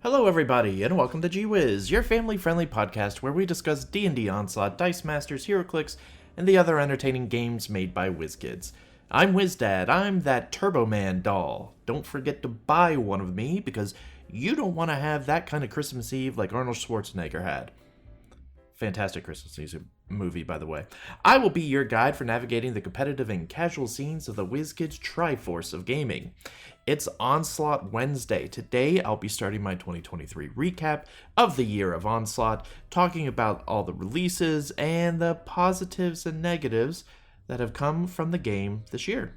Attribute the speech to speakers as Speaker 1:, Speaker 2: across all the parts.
Speaker 1: Hello everybody, and welcome to Whiz, your family-friendly podcast where we discuss D&D Onslaught, Dice Masters, HeroClix, and the other entertaining games made by WizKids. I'm WizDad, I'm that Turbo Man doll. Don't forget to buy one of me, because you don't want to have that kind of Christmas Eve like Arnold Schwarzenegger had. Fantastic Christmas Eve movie, by the way. I will be your guide for navigating the competitive and casual scenes of the WizKids Triforce of gaming. It's Onslaught Wednesday. Today, I'll be starting my 2023 recap of the year of Onslaught, talking about all the releases and the positives and negatives that have come from the game this year.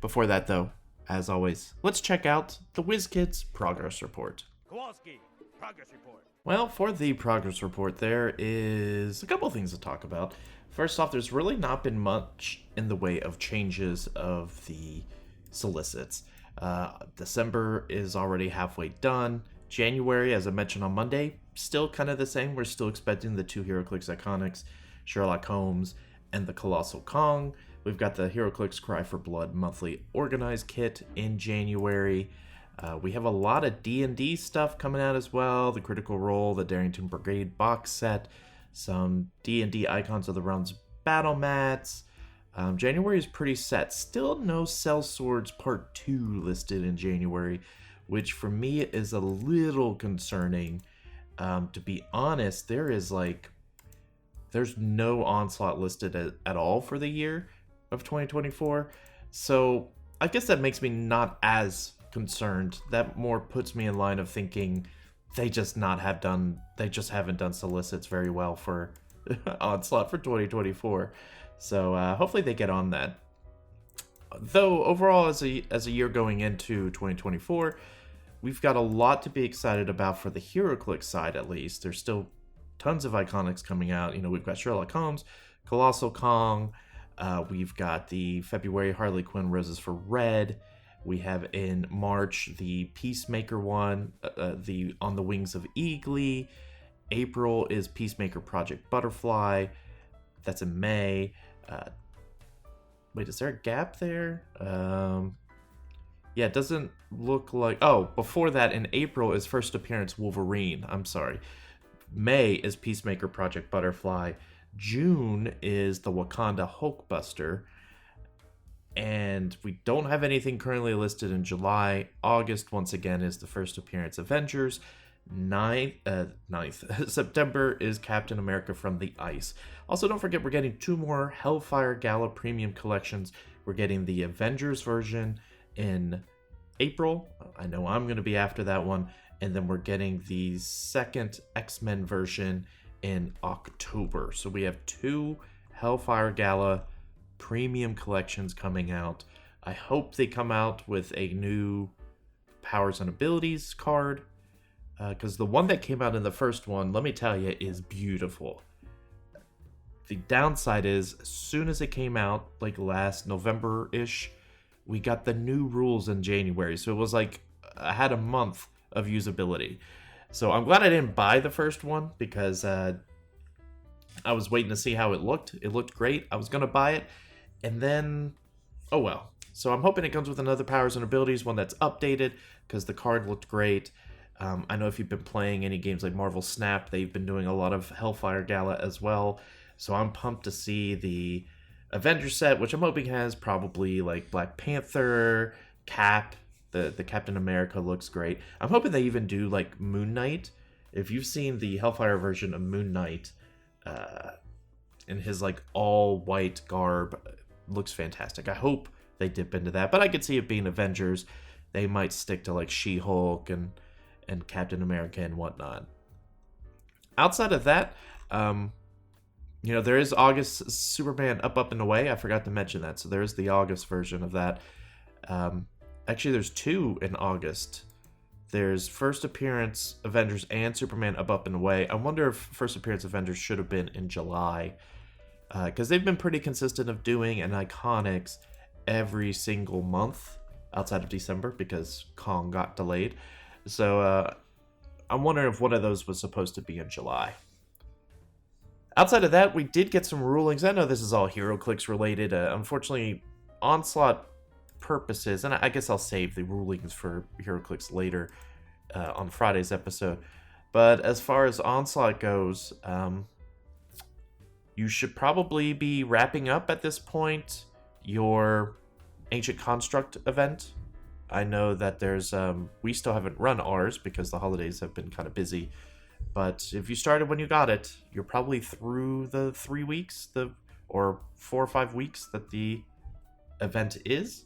Speaker 1: Before that, though, as always, let's check out the WizKids Progress Report.
Speaker 2: Kowalski, progress report.
Speaker 1: Well, for the progress report, there is a couple things to talk about. First off, there's really not been much in the way of changes of the solicits. December is already halfway done. January, as I mentioned on Monday, still kind of the same. We're still expecting the two HeroClix Iconics, Sherlock Holmes and the Colossal Kong. We've got the HeroClix Cry for Blood monthly organized kit in January. We have a lot of D&D stuff coming out as well. The Critical Role, the Darrington Brigade box set, some D&D Icons of the Realms battle mats. January is pretty set. Still no Cell Swords Part 2 listed in January, which for me is a little concerning. To be honest, there's no Onslaught listed at all for the year of 2024. So I guess that makes me not as concerned. That more puts me in line of thinking they just haven't done solicits very well for Onslaught for 2024. So hopefully they get on that. Though overall, as a year going into 2024, we've got a lot to be excited about for the HeroClix side. At least there's still tons of Iconics coming out. We've got Sherlock Holmes, Colossal Kong. We've got the February Harley Quinn Roses for Red. We have in March the Peacemaker one, the On the Wings of Eagly. April is Peacemaker Project Butterfly. That's in May. Wait, is there a gap there? Yeah, it doesn't look like... Oh, before that in April is First Appearance Wolverine. I'm sorry. May is Peacemaker Project Butterfly. June is the Wakanda Hulkbuster. And we don't have anything currently listed in July. August, once again, is the First Appearance Avengers. 9th September is Captain America from the Ice. Also, don't forget we're getting two more Hellfire Gala Premium Collections. We're getting the Avengers version in April. I know I'm going to be after that one. And then we're getting the second X-Men version in October. So we have two Hellfire Gala Premium collections coming out. I hope they come out with a new Powers and Abilities card, because the one that came out in the first one, let me tell you, is beautiful. The downside is, as soon as it came out, like last November-ish, we got the new rules in January, so it was like I had a month of usability. So I'm glad I didn't buy the first one, because I was waiting to see how it looked. It looked great. I was going to buy it. And then, oh well. So I'm hoping it comes with another Powers and Abilities, one that's updated, because the card looked great. I know if you've been playing any games like Marvel Snap, they've been doing a lot of Hellfire Gala as well. So I'm pumped to see the Avengers set, which I'm hoping has probably like Black Panther, Cap, the Captain America looks great. I'm hoping they even do like Moon Knight. If you've seen the Hellfire version of Moon Knight, in his like all white garb, looks fantastic. I hope they dip into that, but I could see it being Avengers. They might stick to like She-Hulk and Captain America and whatnot. Outside of that, there is August Superman Up and Away. I forgot to mention that. So there is the August version of that. Actually, there's two in August. There's First Appearance Avengers and Superman Up and Away. I wonder if First Appearance Avengers should have been in July, because they've been pretty consistent of doing an Iconics every single month outside of December because Kong got delayed. So I'm wondering if one of those was supposed to be in July. Outside of that, we did get some rulings. I know this is all HeroClix related. Unfortunately, Onslaught purposes, and I guess I'll save the rulings for HeroClix later. on Friday's episode. But as far as Onslaught goes, you should probably be wrapping up at this point your Ancient Construct event. I know that there's we still haven't run ours because the holidays have been kind of busy. But if you started when you got it, you're probably through the 3 weeks, or 4 or 5 weeks that the event is.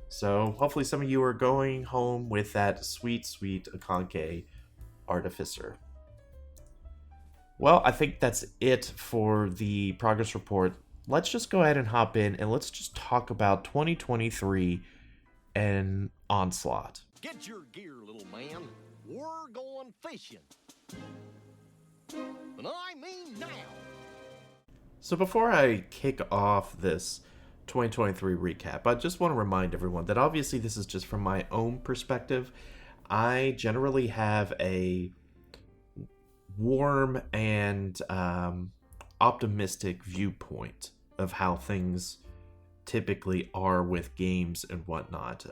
Speaker 1: So hopefully some of you are going home with that sweet, sweet Akonke Artificer. Well, I think that's it for the progress report. Let's just go ahead and hop in and let's just talk about 2023 and Onslaught.
Speaker 3: Get your gear, little man. We're going fishing. And I mean now.
Speaker 1: So before I kick off this 2023 recap, I just want to remind everyone that obviously this is just from my own perspective. I generally have a warm and optimistic viewpoint of how things typically are with games and whatnot.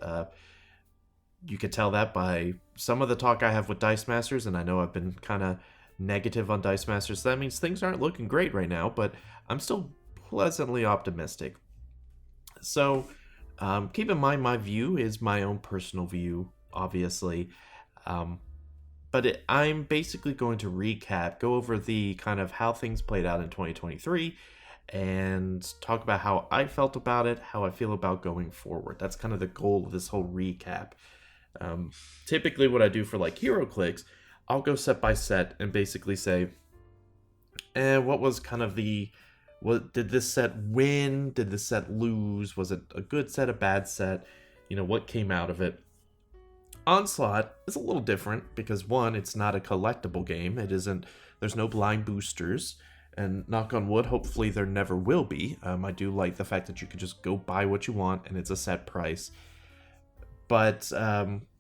Speaker 1: You could tell that by some of the talk I have with Dice Masters, and I know I've been kind of negative on Dice Masters. So that means things aren't looking great right now, but I'm still pleasantly optimistic. So keep in mind my view is my own personal view, obviously. But I'm basically going to recap, go over the kind of how things played out in 2023, and talk about how I felt about it, how I feel about going forward. That's kind of the goal of this whole recap. Typically what I do for like Hero Clicks, I'll go set by set and basically say, what was kind of did this set win? Did this set lose? Was it a good set, a bad set? What came out of it? Onslaught is a little different because one, it's not a collectible game. There's no blind boosters, and knock on wood, hopefully there never will be. I do like the fact that you can just go buy what you want and it's a set price. But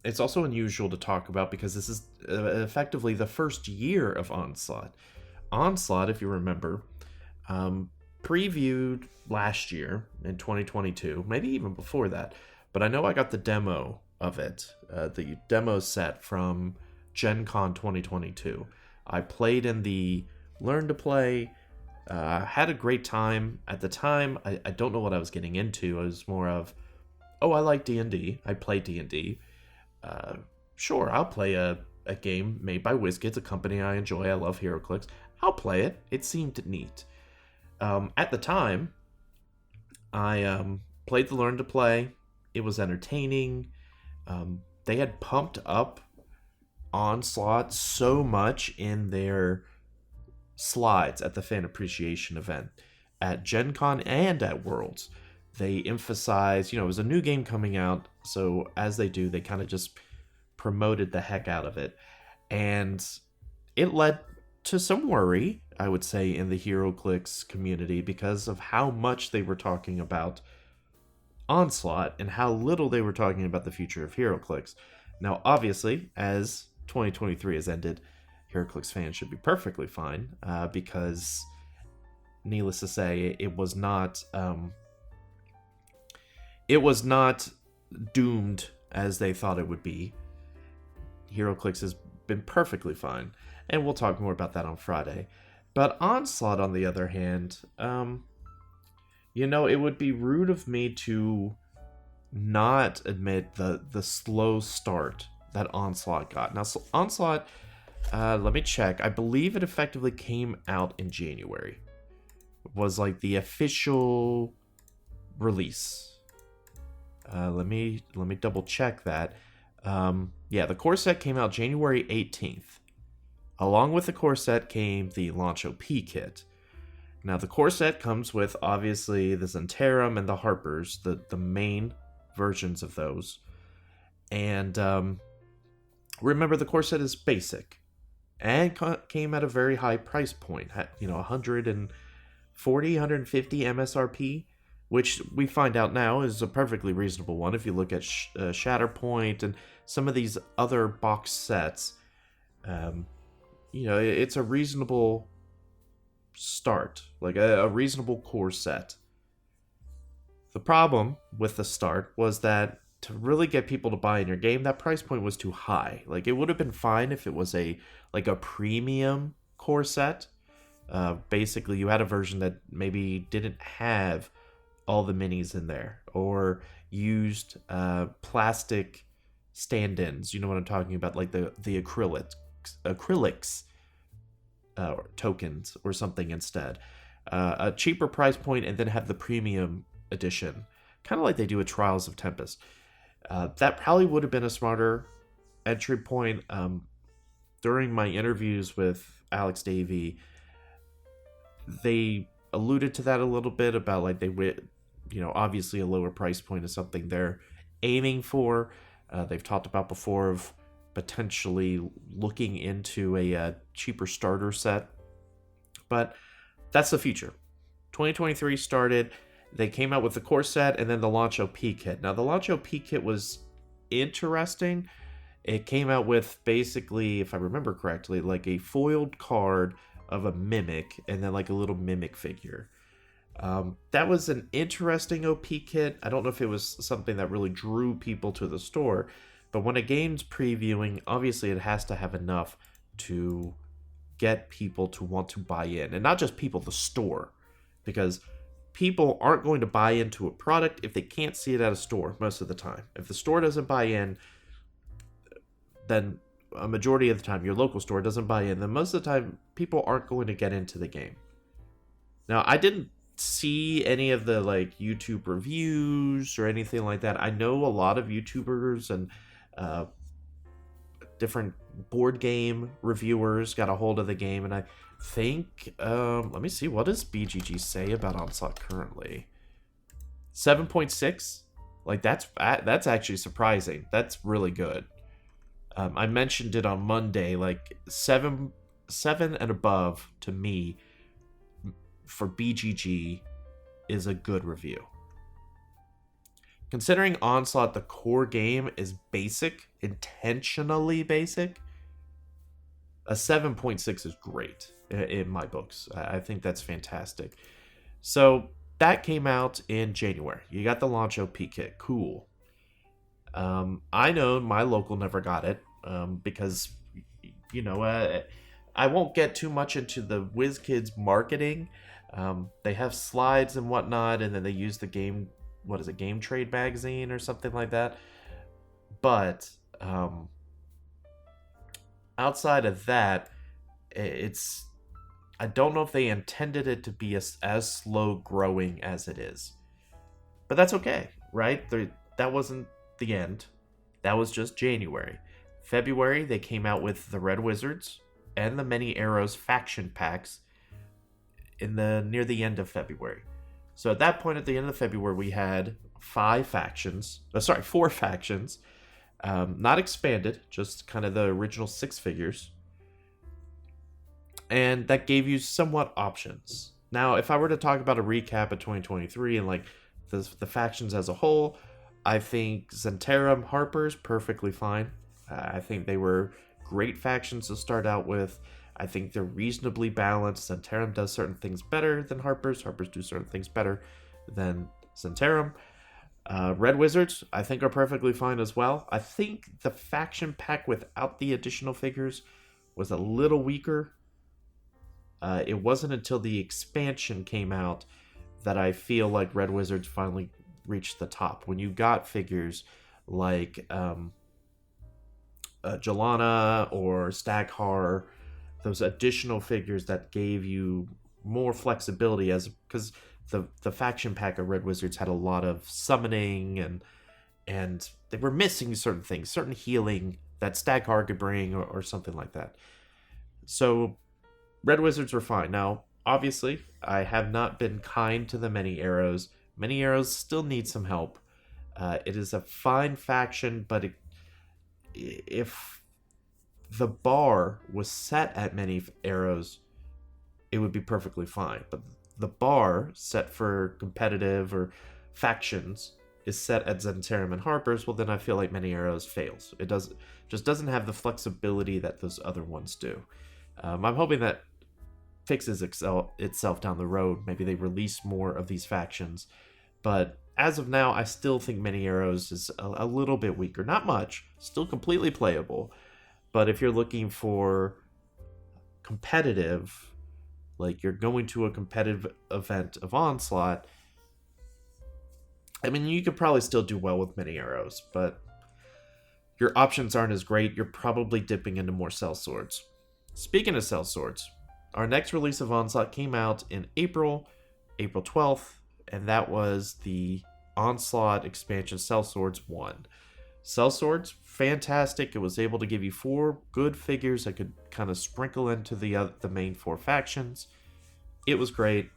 Speaker 1: it's also unusual to talk about because this is effectively the first year of Onslaught. Onslaught, if you remember, previewed last year in 2022, maybe even before that. But I know I got the demo of it, the demo set from Gen Con 2022. I played in the Learn to Play, had a great time. At the time, I don't know what I was getting into. I was more of, I like D&D. I play D&D. Sure, I'll play a game made by WizDad, a company I enjoy. I love HeroClix. I'll play it. It seemed neat. At the time, I played the Learn to Play. It was entertaining. They had pumped up Onslaught so much in their slides at the Fan Appreciation event, at Gen Con and at Worlds. They emphasized, it was a new game coming out, so as they do, they kind of just promoted the heck out of it. And it led to some worry, I would say, in the HeroClix community because of how much they were talking about Onslaught and how little they were talking about the future of HeroClix. Now, obviously, as 2023 has ended, HeroClix fans should be perfectly fine because, needless to say, it was not doomed as they thought it would be. HeroClix has been perfectly fine, and we'll talk more about that on Friday. But Onslaught, on the other hand, it would be rude of me to not admit the slow start that Onslaught got. Now, so Onslaught, let me check. I believe it effectively came out in January. It was like the official release. Let me double check that. The core set came out January 18th. Along with the core set came the Launch OP kit. Now, the core set comes with, obviously, the Zentarum and the Harpers, the main versions of those. And remember, the core set is basic and came at a very high price point, 140, 150 MSRP, which we find out now is a perfectly reasonable one if you look at Shatterpoint and some of these other box sets. It's a reasonable start, like a reasonable core set. The problem with the start was that to really get people to buy in your game, that price point was too high. Like, it would have been fine if it was a premium core set. Basically, you had a version that maybe didn't have all the minis in there, or used plastic stand-ins. You know what I'm talking about, like the acrylics tokens or something instead. A cheaper price point, and then have the premium edition, kind of like they do with Trials of Tempest. That probably would have been a smarter entry point. During my interviews with Alex Davey, they alluded to that a little bit about, like, obviously a lower price point is something they're aiming for. They've talked about before of potentially looking into a cheaper starter set, but that's the future. 2023 started. They came out with the core set and then the launch OP kit. Now, the launch OP kit was interesting. It came out with, basically, if I remember correctly, like a foiled card of a mimic and then like a little mimic figure. That was an interesting OP kit. I don't know if it was something that really drew people to the store, but when a game's previewing, obviously it has to have enough to get people to want to buy in. And not just people, the store. Because people aren't going to buy into a product if they can't see it at a store most of the time. If the store doesn't buy in, then a majority of the time your local store doesn't buy in, then most of the time people aren't going to get into the game. Now, I didn't see any of the like YouTube reviews or anything like that. I know a lot of YouTubers and different board game reviewers got a hold of the game, and I think let me see, what does BGG say about Onslaught currently? 7.6. Like, that's actually surprising. That's really good. I mentioned it on Monday, like 7 and above to me for BGG is a good review. Considering Onslaught, the core game, is basic, intentionally basic, a 7.6 is great in my books. I think that's fantastic. So that came out in January. You got the launch OP kit. Cool. I know my local never got it because, I won't get too much into the Whiz Kids marketing. They have slides and whatnot, and then they use the game, Game Trade magazine or something like that. But outside of that, I don't know if they intended it to be as slow growing as it is. But that's okay, right? That wasn't the end. That was just January. February, they came out with the Red Wizards and the Many Arrows faction packs near the end of February. So at that point, at the end of February, we had 4 factions. Not expanded, just kind of the original 6 figures. And that gave you somewhat options. Now, if I were to talk about a recap of 2023 and like the factions as a whole, I think Zentarum, Harper's perfectly fine. I think they were great factions to start out with. I think they're reasonably balanced. Zentarum does certain things better than Harper's. Harper's do certain things better than Zentarum. Red Wizards, I think, are perfectly fine as well. I think the faction pack without the additional figures was a little weaker. It wasn't until the expansion came out that I feel like Red Wizards finally reached the top. When you got figures like Jelana or Staghar, those additional figures that gave you more flexibility, because the faction pack of Red Wizards had a lot of summoning and they were missing certain things, certain healing that Staghar could bring or something like that. So Red Wizards were fine. Now, obviously, I have not been kind to the Many Arrows. Many Arrows still need some help. It is a fine faction, but if the bar was set at Many Arrows, it would be perfectly fine. But the bar set for competitive or factions is set at Zentarum and Harper's, well, then I feel like Many Arrows fails. It just doesn't have the flexibility that those other ones do. I'm hoping that fixes itself down the road. Maybe they release more of these factions. But as of now, I still think Many Arrows is a little bit weaker. Not much, still completely playable. But if you're looking for competitive, like you're going to a competitive event of Onslaught, I mean, you could probably still do well with Many Arrows, but your options aren't as great. You're probably dipping into more sellswords. Speaking of sellswords, our next release of Onslaught came out in April 12th, and that was the Onslaught expansion Sellswords 1. Sellswords, fantastic. It was able to give you 4 good figures that could kind of sprinkle into the main 4 factions. It was great.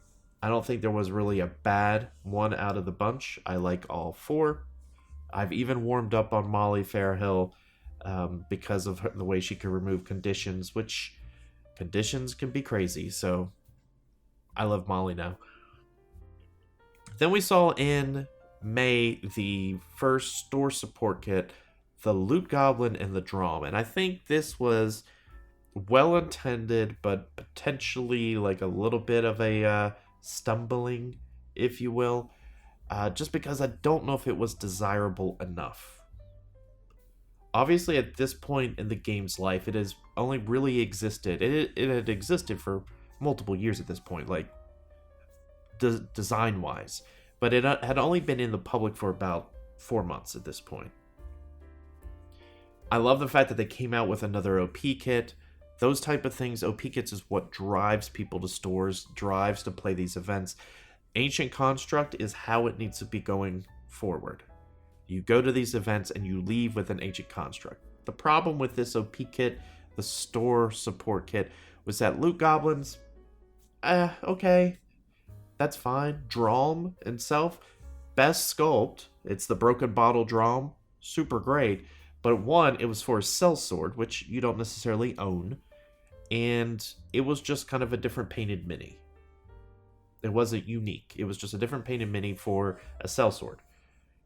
Speaker 1: I don't think there was really a bad one out of the bunch. I like all 4. I've even warmed up on Molly Fairhill because of the way she can remove conditions, which conditions can be crazy. So I love Molly now. Then we saw in May the first store support kit, the Loot Goblin and the Drum. And I think this was well intended, but potentially like a little bit of a stumbling, if you will. Just because I don't know if it was desirable enough. Obviously, at this point in the game's life, it has only really existed. It had existed for multiple years at this point, like design-wise. But it had only been in the public for about 4 months at this point. I love the fact that they came out with another OP kit. Those type of things, OP kits is what drives people to stores, drives to play these events. Ancient Construct is how it needs to be going forward. You go to these events and you leave with an Ancient Construct. The problem with this OP kit, the store support kit, was that Loot Goblins, okay, that's fine. Drom itself, best sculpt. It's the Broken Bottle Drom, super great. But one, it was for a sellsword, which you don't necessarily own, and it was just kind of a different painted mini. It wasn't unique. It was just a different painted mini for a sellsword.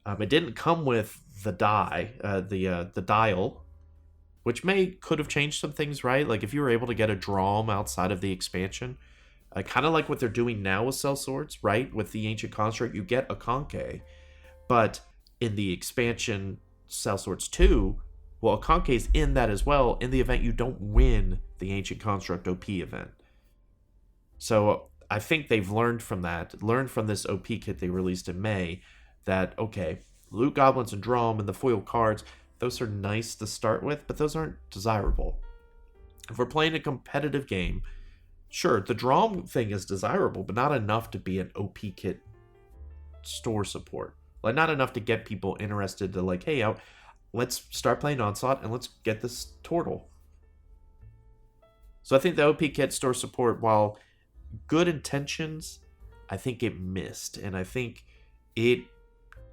Speaker 1: It didn't come with the die, the dial, which could have changed some things, right? Like if you were able to get a Drom outside of the expansion, kind of like what they're doing now with sellswords, right? With the Ancient Construct, you get a Conke, but in the expansion Sellswords 2, well, a Conke is in that as well. In the event you don't win the Ancient Construct OP event. So I think they've learned from this OP kit they released in May, that, okay, Loot Goblins and Drum and the foil cards, those are nice to start with, but those aren't desirable. If we're playing a competitive game, sure, the Drum thing is desirable, but not enough to be an OP kit store support. Like, not enough to get people interested to, like, hey, let's start playing Onslaught and let's get this turtle. So I think the OP kit store support, while good intentions, I think it missed. And I think it,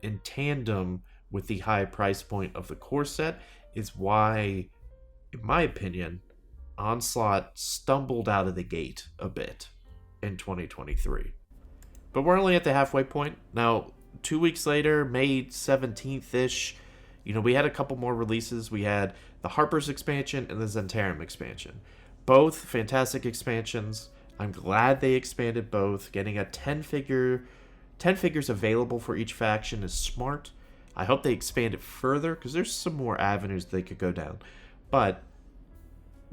Speaker 1: in tandem with the high price point of the core set, is why, in my opinion, Onslaught stumbled out of the gate a bit in 2023. But we're only at the halfway point. Now, 2 weeks later, May 17th-ish, we had a couple more releases. We had the Harper's expansion and the Zentarum expansion. Both fantastic expansions. I'm glad they expanded both. Getting a 10 figures available for each faction is smart. I hope they expand it further, because there's some more avenues they could go down. But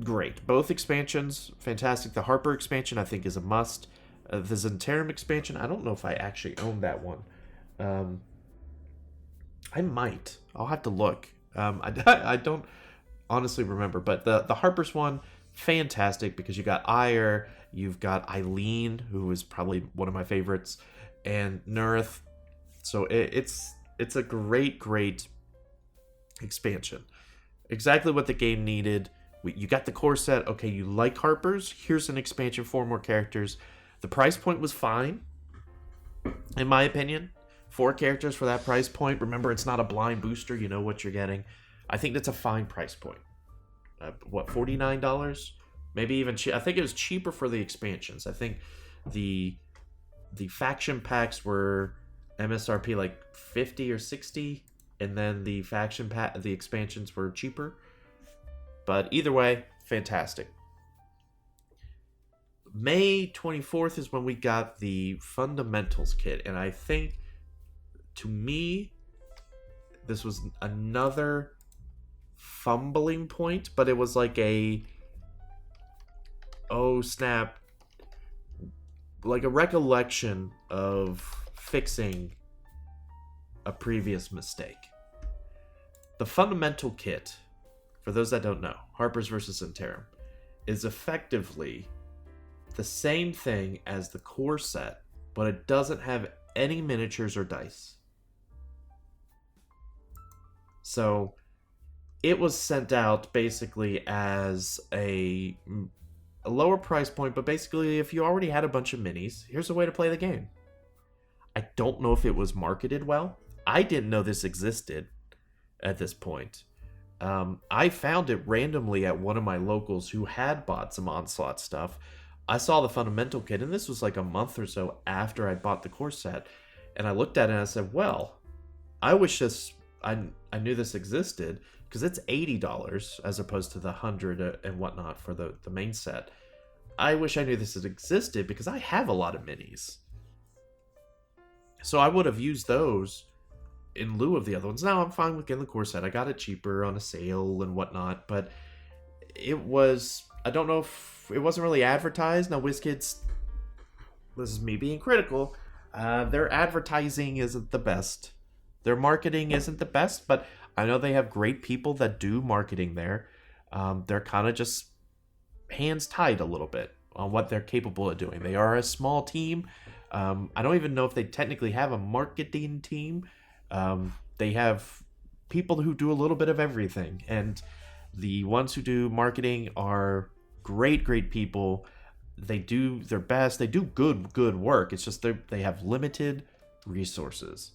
Speaker 1: great. Both expansions, fantastic. The Harper expansion, I think, is a must. The Zentarum expansion, I don't know if I actually own that one. I might. I'll have to look. I don't honestly remember. But the Harper's one, fantastic, because you got Ire, you've got Eileen, who is probably one of my favorites, and Nerith. So it's a great expansion. Exactly what the game needed. You got the core set. Okay, you like Harper's? Here's an expansion, 4 more characters. The price point was fine, in my opinion. 4 characters for that price point. Remember, it's not a blind booster. You know what you're getting. I think that's a fine price point. $49? Maybe even I think it was cheaper for the expansions. I think the faction packs were MSRP like 50 or 60, and then the the expansions were cheaper. But either way, fantastic. May 24th is when we got the Fundamentals kit, and I think to me, this was another fumbling point, but it was like oh snap, like a recollection of fixing a previous mistake. The fundamental kit, for those that don't know, Harper's versus Interim, is effectively the same thing as the core set, but it doesn't have any miniatures or dice. So it was sent out basically as a lower price point, but basically if you already had a bunch of minis, here's a way to play the game. I don't know if it was marketed well. I didn't know this existed at this point. I found it randomly at one of my locals who had bought some Onslaught stuff. I saw the fundamental kit, and this was like a month or so after I bought the core set, and I looked at it and I said, well, I wish I knew this existed, because it's $80 as opposed to the $100 and whatnot for the main set. I wish I knew this had existed, because I have a lot of minis. So I would have used those in lieu of the other ones. Now I'm fine with getting the core set. I got it cheaper on a sale and whatnot, but it was, I don't know if it wasn't really advertised. Now WizKids, this is me being critical, their advertising isn't the best. Their marketing isn't the best, but I know they have great people that do marketing there. They're kind of just hands tied a little bit on what they're capable of doing. They are a small team. I don't even know if they technically have a marketing team. They have people who do a little bit of everything, and the ones who do marketing are great people. They do their best. They do good work. It's just they have limited resources.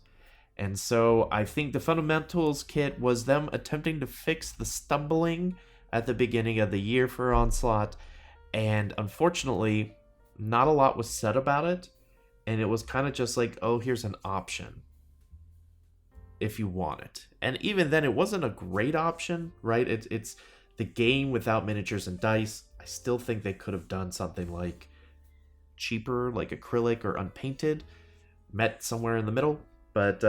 Speaker 1: And so I think the fundamentals kit was them attempting to fix the stumbling at the beginning of the year for Onslaught, and unfortunately not a lot was said about it, and it was kind of just like, oh, here's an option if you want it. And even then, it wasn't a great option, right? It's the game without miniatures and dice. I still think they could have done something like cheaper, like acrylic or unpainted, met somewhere in the middle. But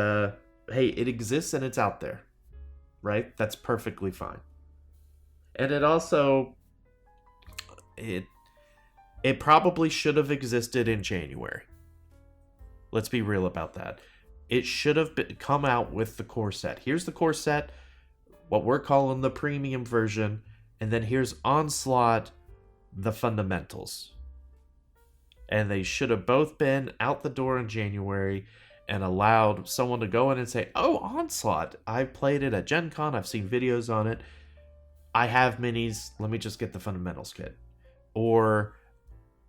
Speaker 1: hey, it exists and it's out there, right? That's perfectly fine. And it also, it probably should have existed in January. Let's be real about that. It should have come out with the core set. Here's the core set, what we're calling the premium version, and then here's Onslaught, the fundamentals. And they should have both been out the door in January and allowed someone to go in and say, oh, Onslaught, I played it at Gen Con, I've seen videos on it, I have minis, let me just get the fundamentals kit. Or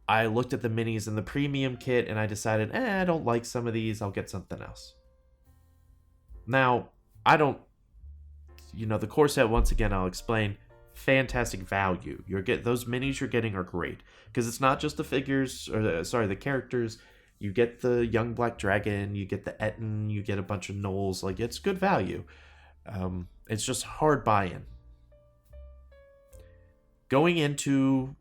Speaker 1: I looked at the minis in the premium kit and I decided, I don't like some of these, I'll get something else. Now, the core set, once again, I'll explain, fantastic value. Those minis you're getting are great, because it's not just the figures, the characters. You get the young black dragon, you get the Etten, you get a bunch of gnolls. Like, it's good value. It's just hard buy-in. Going into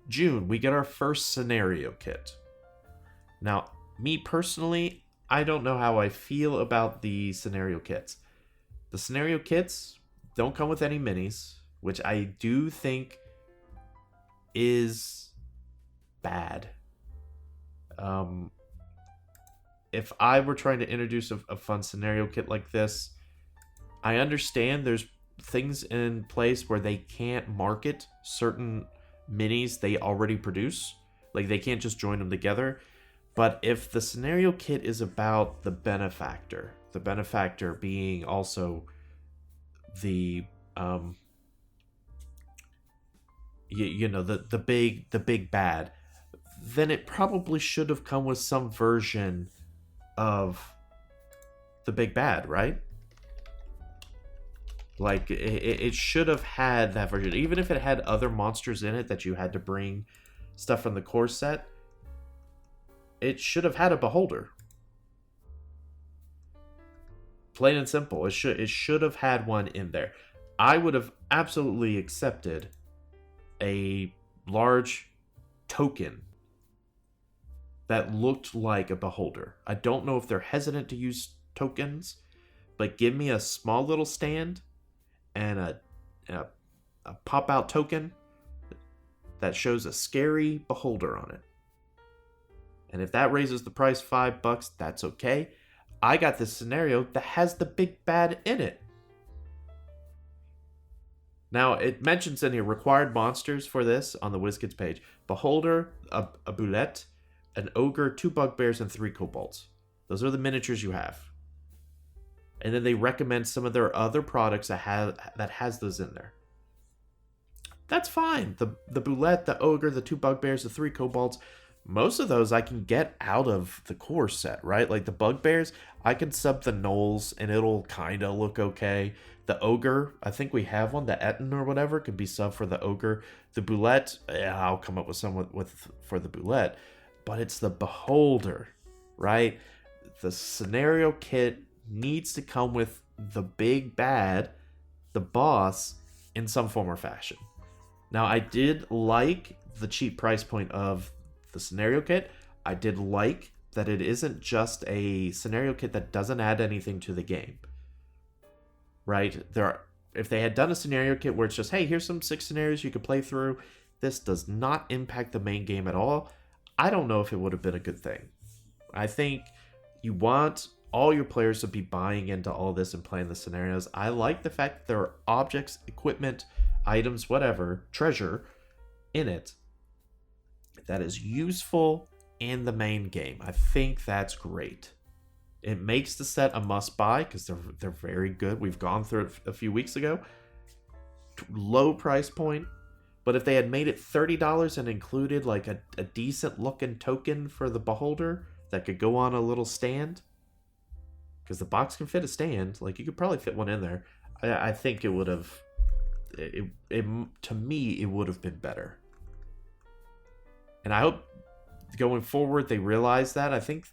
Speaker 1: June, we get our first scenario kit. Now, me personally, I don't know how I feel about the scenario kits. The scenario kits don't come with any minis, which I do think is bad. If I were trying to introduce a fun scenario kit like this, I understand there's things in place where they can't market certain minis they already produce. Like, they can't just join them together. But if the scenario kit is about the benefactor being also the the big bad, then it probably should have come with some version of the big bad, right? Like, it should have had that version. Even if it had other monsters in it that you had to bring stuff from the core set, it should have had a beholder. Plain and simple. It should have had one in there. I would have absolutely accepted a large token that looked like a beholder. I don't know if they're hesitant to use tokens, but give me a small little stand and a pop out token that shows a scary beholder on it. And if that raises the price $5, that's okay. I got this scenario that has the big bad in it. Now, it mentions in here required monsters for this on the WizKids page. Beholder, a boulette, an ogre, 2 bugbears, and 3 kobolds. Those are the miniatures you have. And then they recommend some of their other products that has those in there. That's fine. The boulette, the ogre, the 2 bugbears, the 3 kobolds, most of those I can get out of the core set, right? Like the bugbears, I can sub the gnolls and it'll kind of look okay. The ogre, I think we have one, the Etten or whatever, could be sub for the ogre. The boulette, I'll come up with some for the boulette. But it's the beholder, right? The scenario kit needs to come with the big bad, the boss, in some form or fashion. Now, I did like the cheap price point of the scenario kit. I did like that it isn't just a scenario kit that doesn't add anything to the game. Right? If they had done a scenario kit where it's just, hey, here's some 6 scenarios you could play through, this does not impact the main game at all, I don't know if it would have been a good thing. I think you want all your players to be buying into all this and playing the scenarios. I like the fact that there are objects, equipment, items, whatever, treasure in it that is useful in the main game. I think that's great. It makes the set a must-buy because they're very good. We've gone through it a few weeks ago. Low price point. But if they had made it $30 and included like a decent-looking token for the beholder that could go on a little stand, because the box can fit a stand, like you could probably fit one in there, I think it would have... to me, it would have been better. And I hope going forward they realize that. I think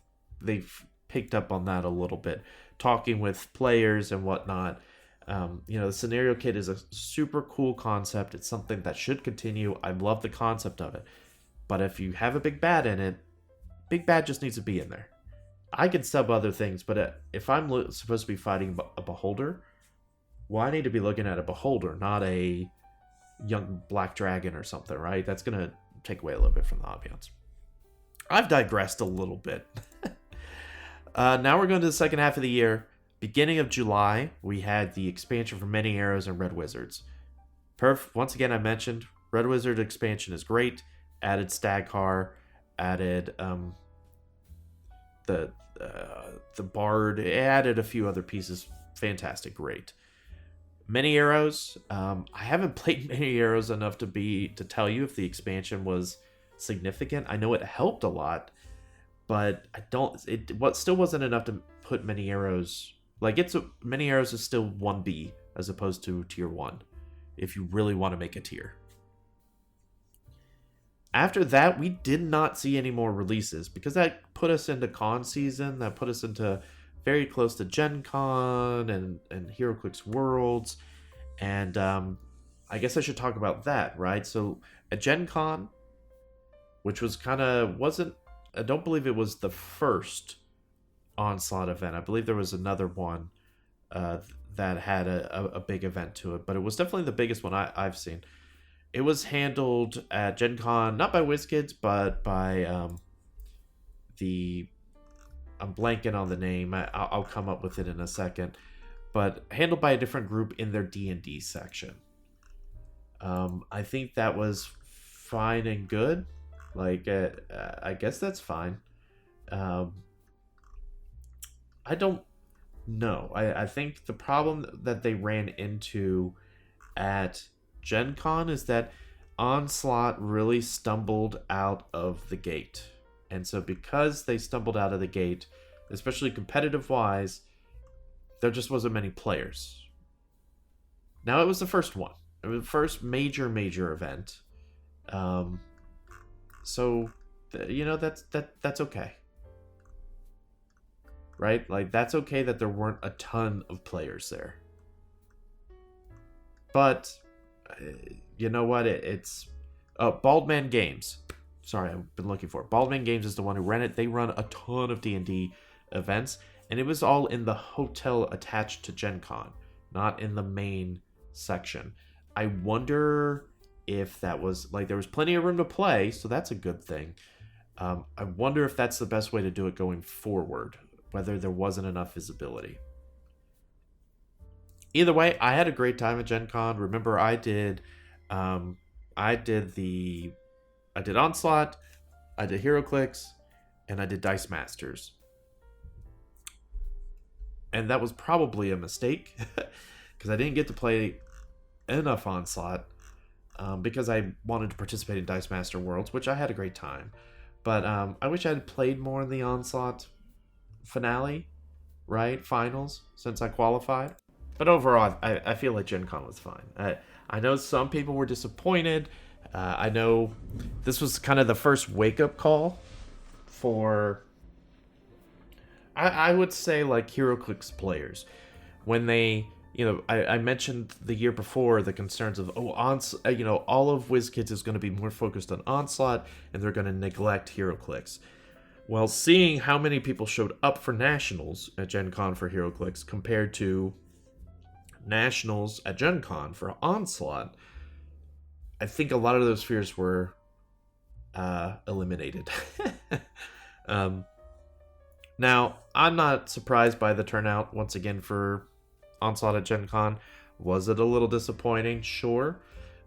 Speaker 1: they've picked up on that a little bit, talking with players and whatnot. The scenario kit is a super cool concept. It's something that should continue. I love the concept of it. But if you have a big bad in it, big bad just needs to be in there. I can sub other things, but if I'm supposed to be fighting a beholder, well, I need to be looking at a beholder, not a young black dragon or something, right? That's going to take away a little bit from the ambiance. I've digressed a little bit. Now we're going to the second half of the year. Beginning of July, we had the expansion for Many Arrows and Red Wizards. Once again, I mentioned Red Wizard expansion is great. Added Stagcar, added the Bard, it added a few other pieces. Fantastic, great. Many Arrows, I haven't played Many Arrows enough to tell you if the expansion was significant. I know it helped a lot, but it still wasn't enough to put Many Arrows, Many Arrows is still 1B as opposed to tier 1 if you really want to make a tier. After that, we did not see any more releases because that put us into con season. That put us into very close to Gen Con and HeroClix Worlds. And I guess I should talk about that, right? So at Gen Con, which was I don't believe it was the first Onslaught event. I believe there was another one that had a big event to it, but it was definitely the biggest one I've seen. It was handled at Gen Con, not by WizKids, but by I'm blanking on the name. I'll come up with it in a second. But handled by a different group in their D&D section. I think that was fine and good. I guess that's fine. I don't know. I think the problem that they ran into at Gen Con is that Onslaught really stumbled out of the gate. And so because they stumbled out of the gate, especially competitive-wise, there just wasn't many players. Now, it was the first one. It was the first major event. So, that's okay. Right? That's okay that there weren't a ton of players there. But, you know what? It's Baldman Games. sorry, I've been looking for it. Baldwin Games is the one who ran it. They run a ton of D&D events, and it was all in the hotel attached to Gen Con, not in the main section. I wonder if that was, like, there was plenty of room to play, so that's a good thing. I wonder if that's the best way to do it going forward, whether there wasn't enough visibility. Either way, I had a great time at Gen Con. Remember, I did Onslaught, I did HeroClix, and I did Dice Masters. And that was probably a mistake, because I didn't get to play enough Onslaught, because I wanted to participate in Dice Master Worlds, which I had a great time. But I wish I had played more in the Onslaught finale, right? Finals, since I qualified. But overall, I feel like Gen Con was fine. I know some people were disappointed. I know this was kind of the first wake-up call for, I would say, like, HeroClix players. When they, I mentioned the year before the concerns of, all of WizKids is going to be more focused on Onslaught, and they're going to neglect HeroClix. Well, seeing how many people showed up for Nationals at Gen Con for HeroClix compared to Nationals at Gen Con for Onslaught, I think a lot of those fears were eliminated. Now, I'm not surprised by the turnout once again for Onslaught at Gen Con. Was it a little disappointing? Sure.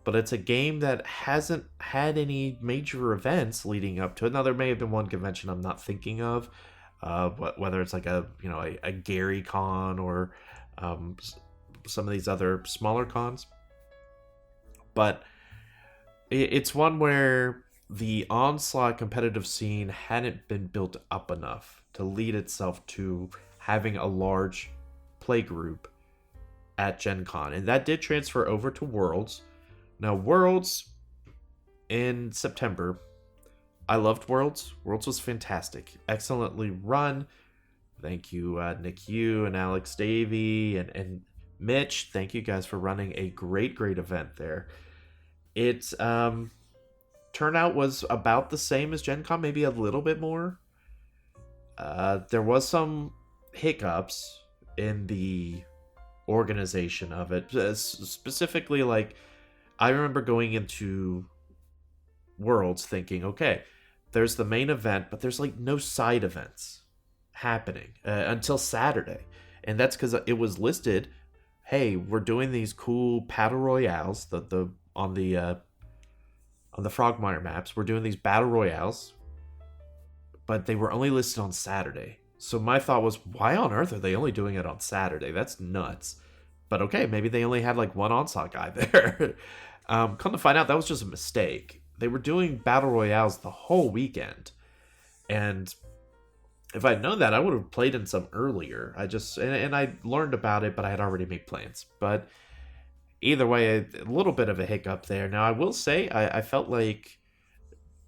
Speaker 1: But it's a game that hasn't had any major events leading up to it. Now, there may have been one convention I'm not thinking of, whether it's like a Gary Con or some of these other smaller cons. But it's one where the Onslaught competitive scene hadn't been built up enough to lead itself to having a large play group at Gen Con. And that did transfer over to Worlds. Now, Worlds in September, I loved Worlds. Worlds was fantastic. Excellently run. Thank you, Nick Yu and Alex Davey and Mitch. Thank you guys for running a great event there. Its turnout was about the same as Gen Con, maybe a little bit more. There was some hiccups in the organization of it. Specifically, like, I remember going into Worlds thinking, okay, there's the main event, but there's like no side events happening until Saturday. And that's because it was listed, hey, we're doing these cool battle royales, on the Frogmire maps, we're doing these battle royales, but they were only listed on Saturday. So my thought was, why on earth are they only doing it on Saturday? That's nuts. But okay, maybe they only had like one Onslaught guy there. Come to find out, that was just a mistake. They were doing battle royales the whole weekend. And if I'd known that, I would have played in some earlier. And I learned about it, but I had already made plans. But either way, a little bit of a hiccup there. Now, I will say, I felt like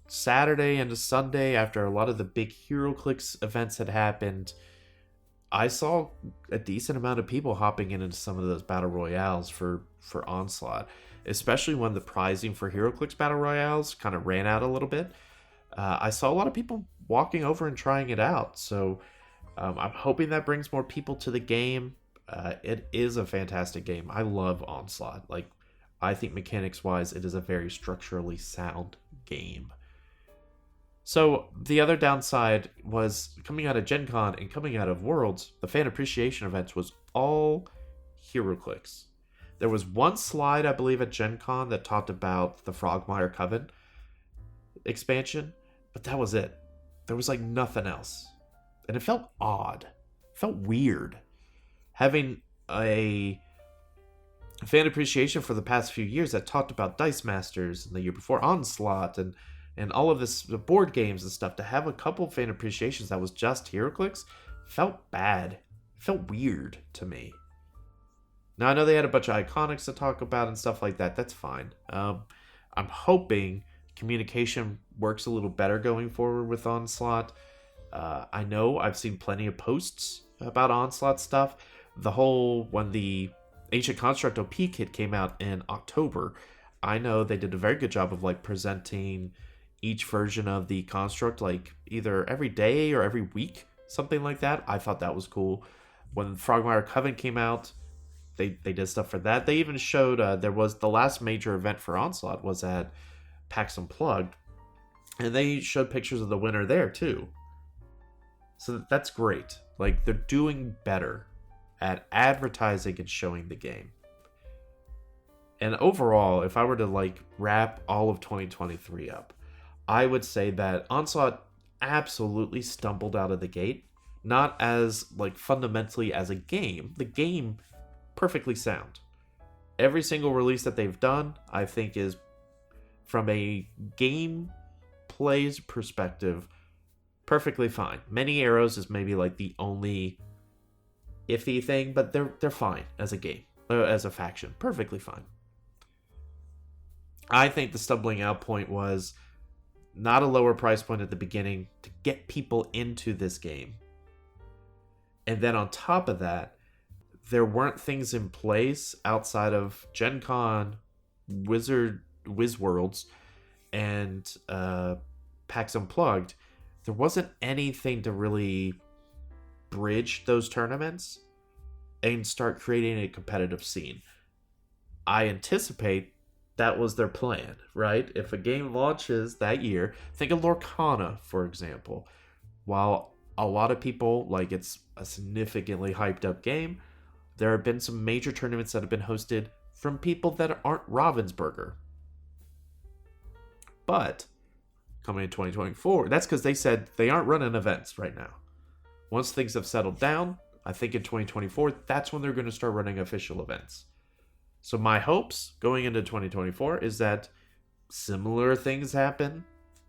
Speaker 1: Saturday into Sunday, after a lot of the big HeroClix events had happened, I saw a decent amount of people hopping into some of those battle royales for Onslaught, especially when the prizing for HeroClix battle royales kind of ran out a little bit. I saw a lot of people walking over and trying it out, so I'm hoping that brings more people to the game. It is a fantastic game. I love Onslaught. Like, I think mechanics-wise, it is a very structurally sound game. So the other downside was coming out of Gen Con and coming out of Worlds, the fan appreciation events was all HeroClix. There was one slide, I believe, at Gen Con that talked about the Frogmire Coven expansion, but that was it. There was like nothing else. And it felt odd. It felt weird. Having a fan appreciation for the past few years that talked about Dice Masters and the year before Onslaught and all of this board games and stuff, to have a couple fan appreciations that was just HeroClix felt bad. It felt weird to me. Now, I know they had a bunch of iconics to talk about and stuff like that. That's fine. I'm hoping communication works a little better going forward with Onslaught. I know I've seen plenty of posts about Onslaught stuff. When the Ancient Construct OP kit came out in October, I know they did a very good job of like presenting each version of the construct, like either every day or every week, something like that. I thought that was cool. When Frogmire Coven came out, they did stuff for that. They even showed there was the last major event for Onslaught was at PAX Unplugged, and they showed pictures of the winner there too. So that's great. Like, they're doing better at advertising and showing the game. And overall, if I were to like wrap all of 2023 up, I would say that Onslaught absolutely stumbled out of the gate. Not as like fundamentally as a game. The game perfectly sound. Every single release that they've done, I think, is from a game plays perspective perfectly fine. Many Arrows is maybe like the only iffy thing, but they're fine as a game, as a faction, perfectly fine. I think the stumbling out point was not a lower price point at the beginning to get people into this game. And then on top of that, there weren't things in place outside of Gen Con, Whiz Worlds, and PAX Unplugged. There wasn't anything to really bridge those tournaments and start creating a competitive scene. I anticipate that was their plan, right? If a game launches that year, think of Lorcana, for example. While a lot of people, like, it's a significantly hyped up game, there have been some major tournaments that have been hosted from people that aren't Ravensburger. But coming in 2024, that's because they said they aren't running events right now. Once things have settled down, I think in 2024, that's when they're going to start running official events. So my hopes going into 2024 is that similar things happen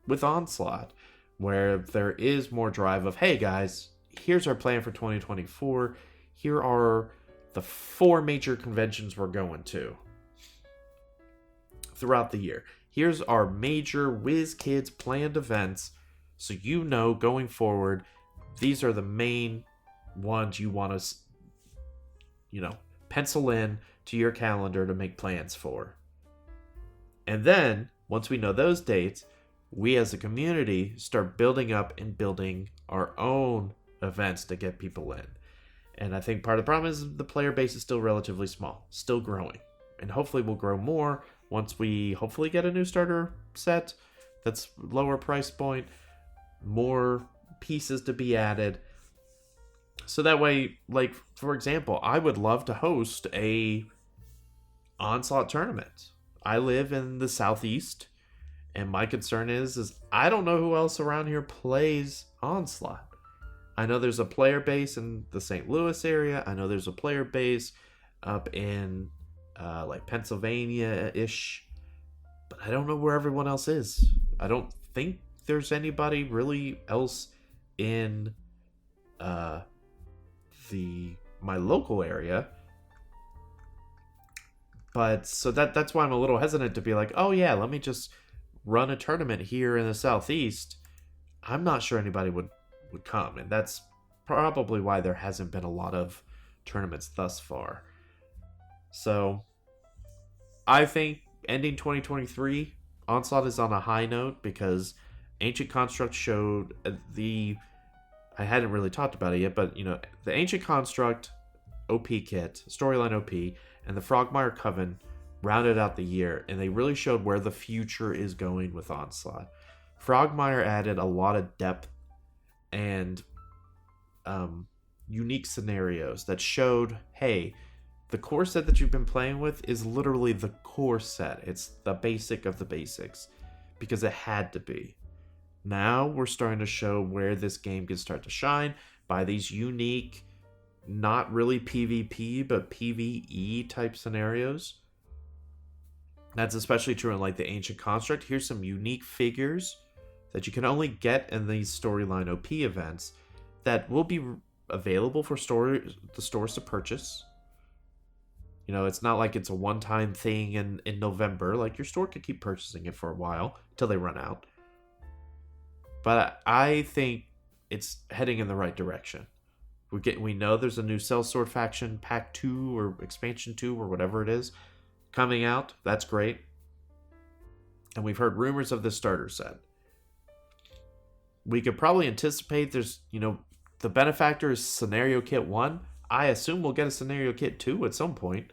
Speaker 1: with Onslaught, where there is more drive of, hey guys, here's our plan for 2024. Here are the 4 major conventions we're going to throughout the year. Here's our major WizKids planned events. So you know going forward, these are the main ones you want to, pencil in to your calendar to make plans for. And then, once we know those dates, we as a community start building up and building our own events to get people in. And I think part of the problem is the player base is still relatively small, still growing. And hopefully we'll grow more once we hopefully get a new starter set that's lower price point, more pieces to be added. So that way, like, for example, I would love to host a Onslaught tournament. I live in the Southeast, and my concern is I don't know who else around here plays Onslaught. I know there's a player base in the St. Louis area. I know there's a player base up in like Pennsylvania-ish, but I don't know where everyone else is. I don't think there's anybody really else in my local area. But so that's why I'm a little hesitant to be like, oh yeah, let me just run a tournament here in the Southeast. I'm not sure anybody would come, and that's probably why there hasn't been a lot of tournaments thus far. So I think ending 2023, Onslaught is on a high note because Ancient Construct showed I hadn't really talked about it yet, but the Ancient Construct OP kit, storyline OP, and the Frogmire Coven rounded out the year, and they really showed where the future is going with Onslaught. Frogmire added a lot of depth and unique scenarios that showed, hey, the core set that you've been playing with is literally the core set. It's the basic of the basics, because it had to be. Now we're starting to show where this game can start to shine by these unique, not really PvP, but PvE type scenarios. That's especially true in like the Ancient Construct. Here's some unique figures that you can only get in these storyline OP events that will be available for the stores to purchase. It's not like it's a one-time thing in November. Like, your store could keep purchasing it for a while until they run out. But I think it's heading in the right direction. We know there's a new Sellsword faction, Pack 2 or Expansion 2 or whatever it is, coming out. That's great. And we've heard rumors of the starter set. we could probably anticipate there's, the Benefactor is Scenario Kit 1. I assume we'll get a Scenario Kit 2 at some point.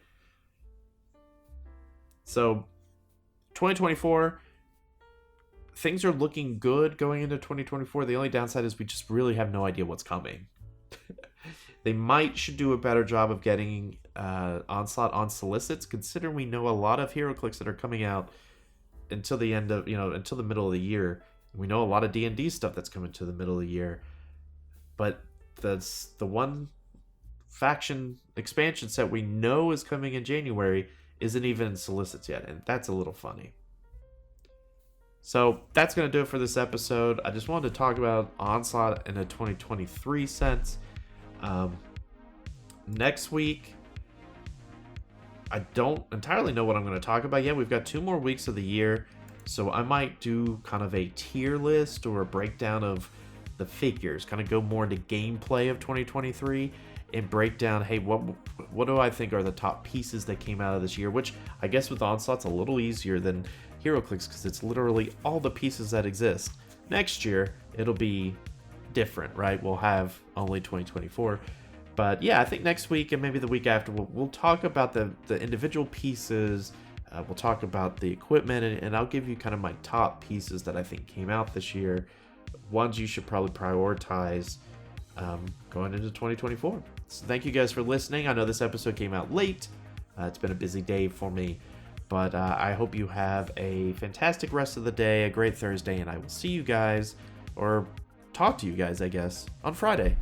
Speaker 1: So, 2024, things are looking good going into 2024. The only downside is we just really have no idea what's coming. They should do a better job of getting Onslaught on solicits, considering we know a lot of HeroClix that are coming out until the end of, until the middle of the year. We know a lot of D&D stuff that's coming to the middle of the year. But the one faction expansion set we know is coming in January isn't even in solicits yet, and that's a little funny. So that's going to do it for this episode. I just wanted to talk about Onslaught in a 2023 sense. Next week, I don't entirely know what I'm going to talk about yet. We've got 2 more weeks of the year, so I might do kind of a tier list or a breakdown of the figures, kind of go more into gameplay of 2023 and break down, hey, what do I think are the top pieces that came out of this year, which I guess with Onslaught's a little easier than HeroClix because it's literally all the pieces that exist. Next year, it'll be different, right? We'll have only 2024. But yeah, I think next week and maybe the week after, we'll talk about the individual pieces. We'll talk about the equipment, and I'll give you kind of my top pieces that I think came out this year. Ones you should probably prioritize going into 2024. So thank you guys for listening. I know this episode came out late. It's been a busy day for me. But I hope you have a fantastic rest of the day, a great Thursday, and I will see you guys, or talk to you guys, I guess, on Friday.